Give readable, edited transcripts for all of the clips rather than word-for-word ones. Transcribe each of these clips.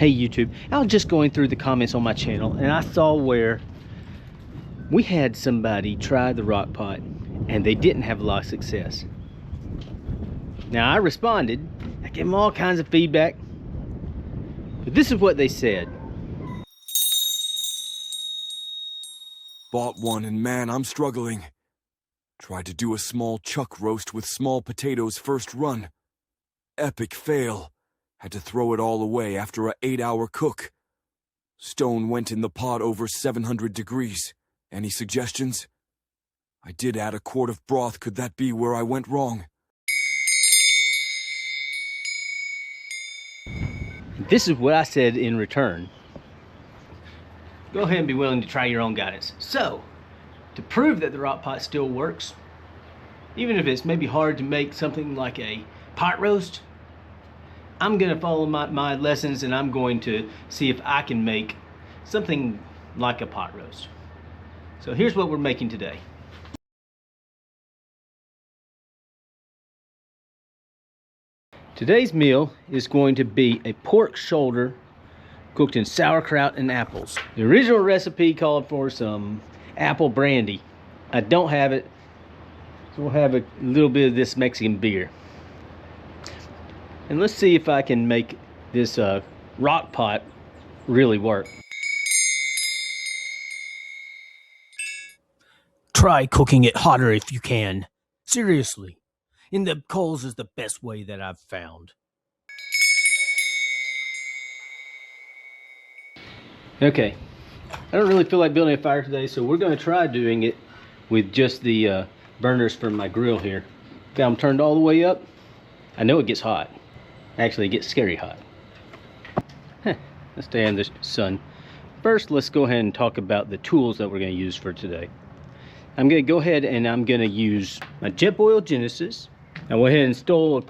Hey YouTube, I was just going through the comments on my channel and I saw where we had somebody try the RockPot and they didn't have a lot of success. Now I responded, I gave them all kinds of feedback, but this is what they said. Bought one and man, I'm struggling. Tried to do a small chuck roast with small potatoes first run. Epic fail. Had to throw it all away after a 8-hour cook. Stone went in the pot over 700 degrees. Any suggestions? I did add a quart of broth. Could that be where I went wrong? This is what I said in return. Go ahead and be willing to try your own guidance. So, to prove that the RockPot still works, even if it's maybe hard to make something like a pot roast, I'm gonna follow my lessons and I'm going to see if I can make something like a pot roast. So here's what we're making today. Today's meal is going to be a pork shoulder cooked in sauerkraut and apples. The original recipe called for some apple brandy. I don't have it, so we'll have a little bit of this Mexican beer. And let's see if I can make this RockPot really work. Try cooking it hotter if you can. Seriously. In the coals is the best way that I've found. Okay, I don't really feel like building a fire today, so we're going to try doing it with just the burners from my grill here. Got them turned all the way up. I know it gets hot. Actually, it gets scary hot. Let's stay in the sun. First, let's go ahead and talk about the tools that we're going to use for today. I'm going to go ahead and I'm going to use my Jetboil Genesis. I went ahead and stole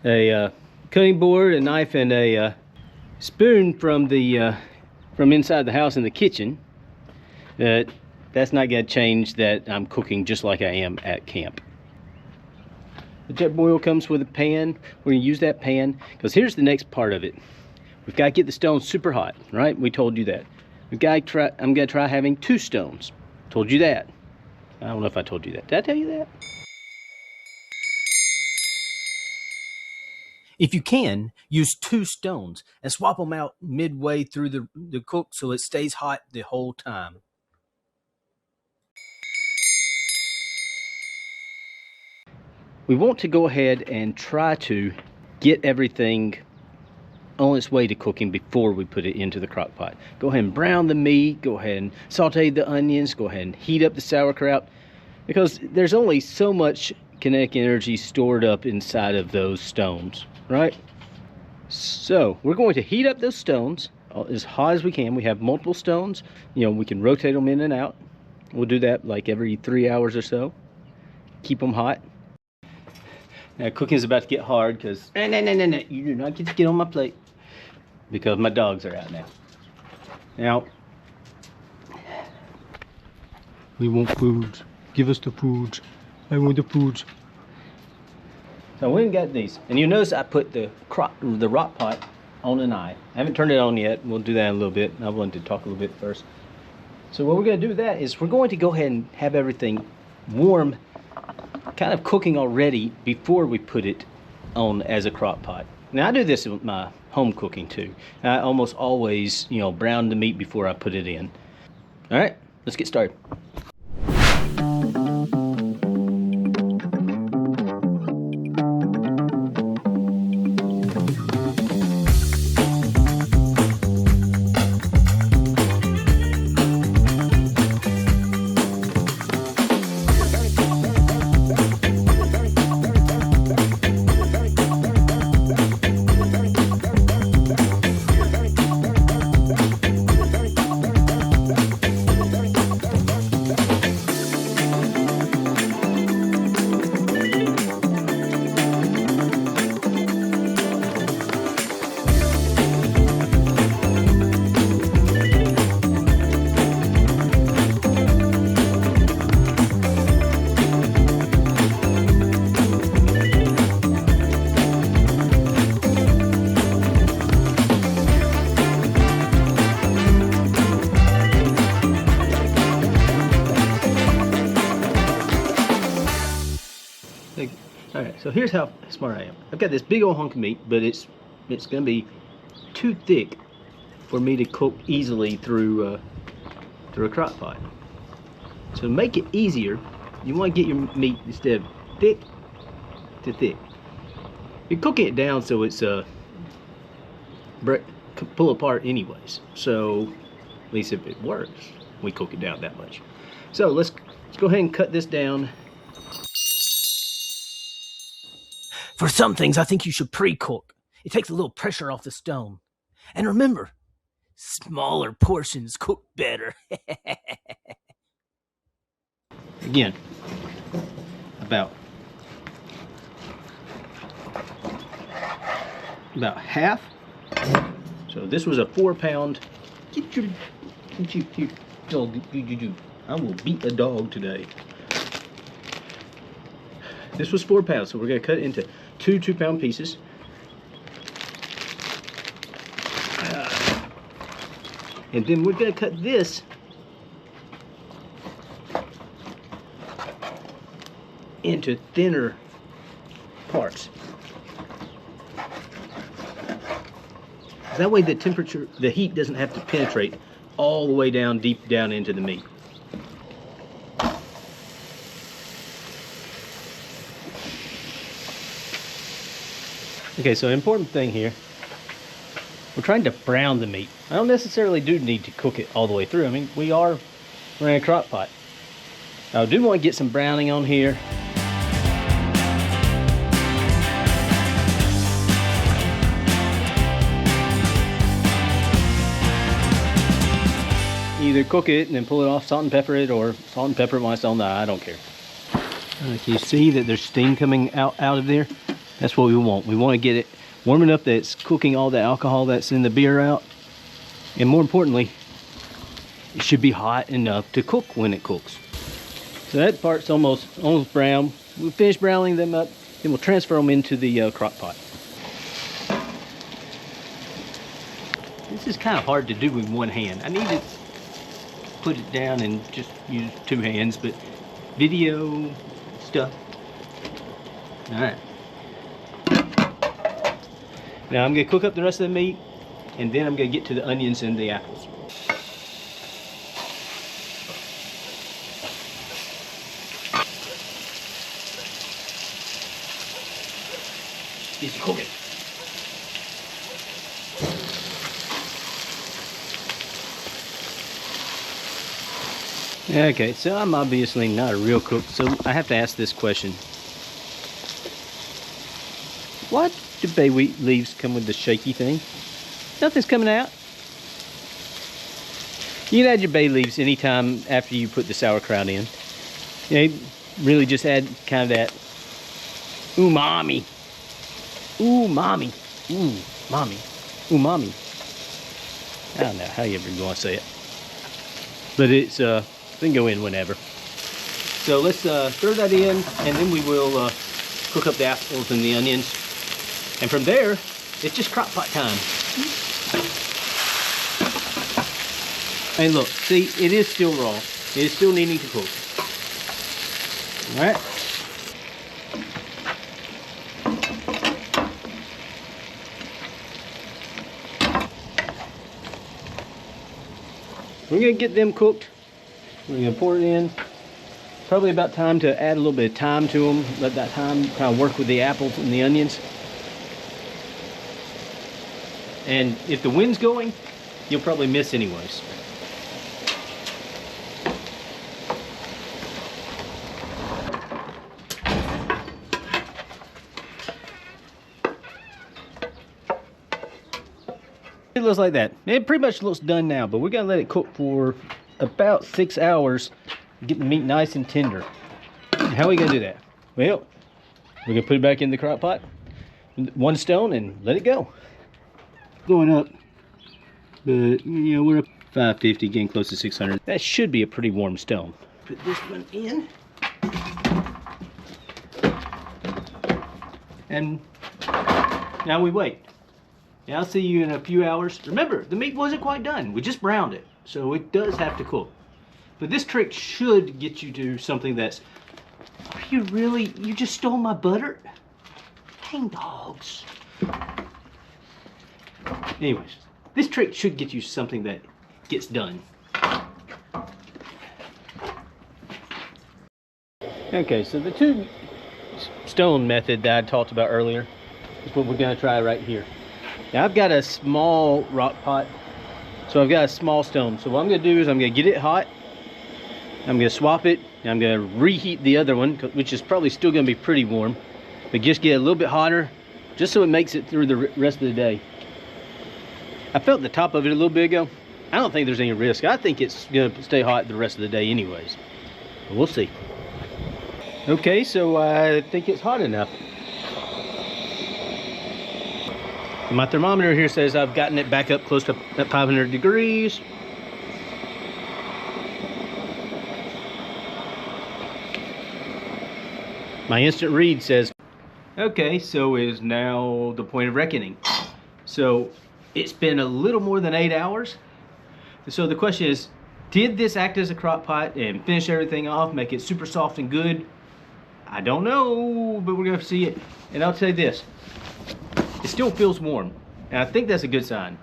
a cutting board, a knife, and a spoon from the from inside the house in the kitchen. That's not going to change that I'm cooking just like I am at camp. The Jetboil comes with a pan. We're going to use that pan because here's the next part of it. We've got to get the stones super hot, right? We told you that. I'm going to try having 2 stones. Told you that. I don't know if I told you that. Did I tell you that? If you can, use 2 stones and swap them out midway through the cook so it stays hot the whole time. We want to go ahead and try to get everything on its way to cooking before we put it into the crock pot. Go ahead and brown the meat, go ahead and saute the onions, go ahead and heat up the sauerkraut, because there's only so much kinetic energy stored up inside of those stones, right? So we're going to heat up those stones as hot as we can. We have multiple stones, you know, we can rotate them in and out. We'll do that like every 3 hours or so. Keep them hot. Now cooking is about to get hard because no, you do not get to get on my plate because my dogs are out now. Now we want food. Give us the food. I want the food. So I went and got these, and you notice I put the RockPot on an eye. I haven't turned it on yet. We'll do that in a little bit. I wanted to talk a little bit first. So what we're going to do with that is we're going to go ahead and have everything warm, kind of cooking already before we put it on as a crock pot. Now I do this with my home cooking too. I almost always, you know, brown the meat before I put it in. All right, let's get started. So here's how smart I am. I've got this big old hunk of meat, but it's gonna be too thick for me to cook easily through a crock pot. So to make it easier, you want to get your meat instead of thick to thick. You're cooking it down so it's pull apart anyways. So at least if it works, we cook it down that much. So let's go ahead and cut this down. For some things, I think you should pre-cook. It takes a little pressure off the stone. And remember, smaller portions cook better. Again, about half. So this was a 4-pound. I will beat a dog today. This was 4 pounds, so we're going to cut it into 2 2-pound pieces. And then we're going to cut this into thinner parts. That way the heat doesn't have to penetrate all the way down, deep down into the meat. Okay, so an important thing here, we're trying to brown the meat. I don't necessarily need to cook it all the way through. I mean, we're in a crock pot. I do want to get some browning on here. Either cook it and then pull it off, salt and pepper it, or salt and pepper it while it's on the eye. I don't care. Can you see that there's steam coming out of there? That's what we want. We want to get it warm enough that it's cooking all the alcohol that's in the beer out. And more importantly, it should be hot enough to cook when it cooks. So that part's almost brown. We'll finish browning them up, then we'll transfer them into the crock pot. This is kind of hard to do with one hand. I need to put it down and just use 2 hands, but video stuff. All right. Now I'm going to cook up the rest of the meat, and then I'm going to get to the onions and the apples. Get to cooking. Okay, so I'm obviously not a real cook, so I have to ask this question. What do bay leaves come with the shaky thing? Nothing's coming out. You can add your bay leaves anytime after you put the sauerkraut in. You know, really just add kind of that umami. Umami. Umami. I don't know how you ever want to say it. But it's, they can go in whenever. So let's throw that in, and then we will cook up the apples and the onions. And from there, it's just crock pot time. And look, see, it is still raw. It is still needing to cook. All right. We're gonna get them cooked. We're gonna pour it in. Probably about time to add a little bit of thyme to them. Let that thyme kind of work with the apples and the onions. And if the wind's going, you'll probably miss anyways. It looks like that. It pretty much looks done now, but we're gonna let it cook for about 6 hours, get the meat nice and tender. How are we gonna do that? Well, we're gonna put it back in the crock pot, 1 stone, and let it go. Going up, but you know, we're up 550, getting close to 600. That should be a pretty warm stone. Put this one in, and now we wait. Now I'll see you in a few hours. Remember, the meat wasn't quite done. We just browned it, so it does have to cook. But this trick should get you to something that's, are you really, you just stole my butter? Dang dogs. Anyways, this trick should get you something that gets done. Okay, so the two stone method that I talked about earlier is what we're going to try right here. Now I've got a small rock pot, so I've got a small stone. So what I'm going to do is I'm going to get it hot. I'm going to swap it, and I'm going to reheat the other one, which is probably still going to be pretty warm, but just get it a little bit hotter, just so it makes it through the rest of the day. I felt the top of it a little bit ago. I don't think there's any risk. I think it's going to stay hot the rest of the day anyways. But we'll see. Okay, so I think it's hot enough. My thermometer here says I've gotten it back up close to 500 degrees. My instant read says, okay, so is now the point of reckoning. So it's been a little more than 8 hours. So the question is, did this act as a crock pot and finish everything off, make it super soft and good? I don't know, but we're gonna see it. And I'll tell you this, it still feels warm. And I think that's a good sign.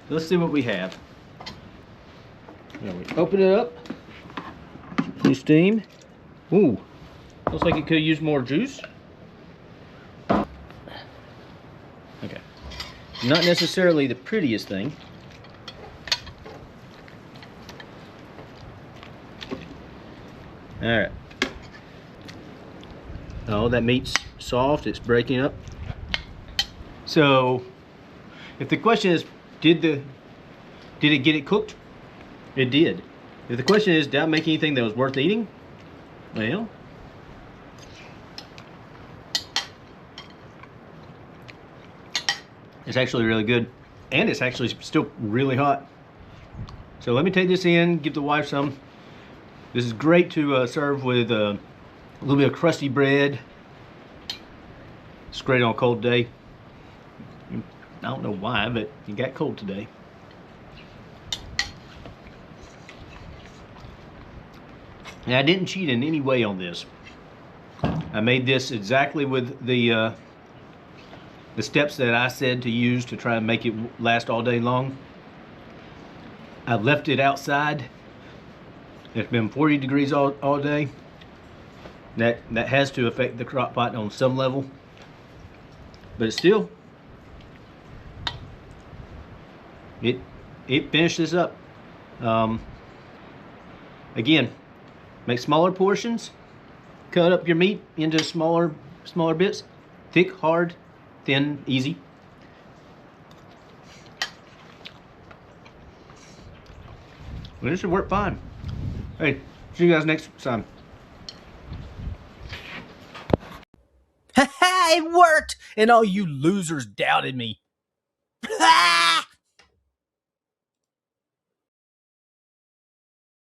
Let's see what we have. Now we open it up, new steam. Ooh. Looks like it could use more juice. Okay. Not necessarily the prettiest thing. Alright. Oh, that meat's soft. It's breaking up. So, if the question is, did it get it cooked? It did. If the question is, did I make anything that was worth eating? Well, it's actually really good, and it's actually still really hot. So let me take this in, give the wife some. This is great to serve with a little bit of crusty bread. It's great on a cold day. I don't know why, but it got cold today. Now I didn't cheat in any way on this. I made this exactly with the steps that I said to use to try and make it last all day long. I've left it outside. It's been 40 degrees all day. That has to affect the crock pot on some level. But still, it finished this up. Again, make smaller portions. Cut up your meat into smaller bits. Thick, hard, thin, easy. Well, this should work fine. Hey, see you guys next time. Ha ha! It worked! And all you losers doubted me. Ha!